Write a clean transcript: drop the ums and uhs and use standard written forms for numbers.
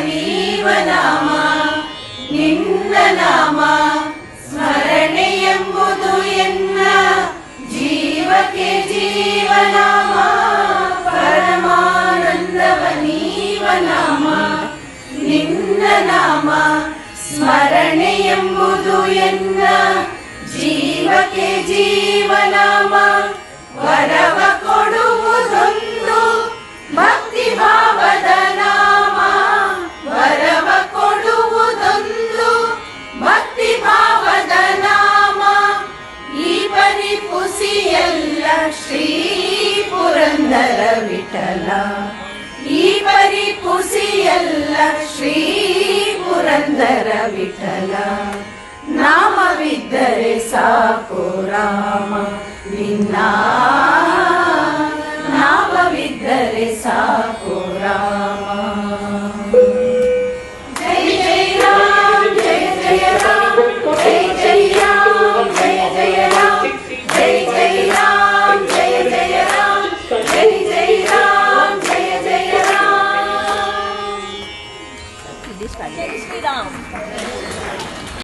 ಪರಮಾನಂದವನೀವನಾಮ ನಿನ್ನ ನಾಮ ಸ್ಮರಣೆಯೆಂಬುದು ಎನ್ನ ಜೀವಕ್ಕೆ ಜೀವನಾಮ. ಪರಮಾನಂದವನೀವನಾಮ ನಿನ್ನ ನಾಮ ಸ್ಮರಣೆಯೆಂಬುದು ಎನ್ನ ಜೀವಕ್ಕೆ ಜೀವನಾಮ. ವರವ ಕೊಡುವುದೊಂದು ಭಕ್ತಿ ಭಾವದ ನಾಮ. ವರವ ಕೊಡುವುದೊಂದು ಭಕ್ತಿ ಭಾವದ ನಾಮ. ಈ ಪರಿಪುಸಿಯಲ್ಲ ಶ್ರೀ ಪುರಂದರ ವಿಠಲ. ಈ ಪರಿಪುಸಿಯಲ್ಲ ಶ್ರೀ ಪುರಂದರ ವಿಠಲ. ನಾಮವಿದ್ದರೆ ಸಾಕು ರಾಮ ನಿನ್ನ ನಾಮವಿದ್ದರೆ ಸಾಕು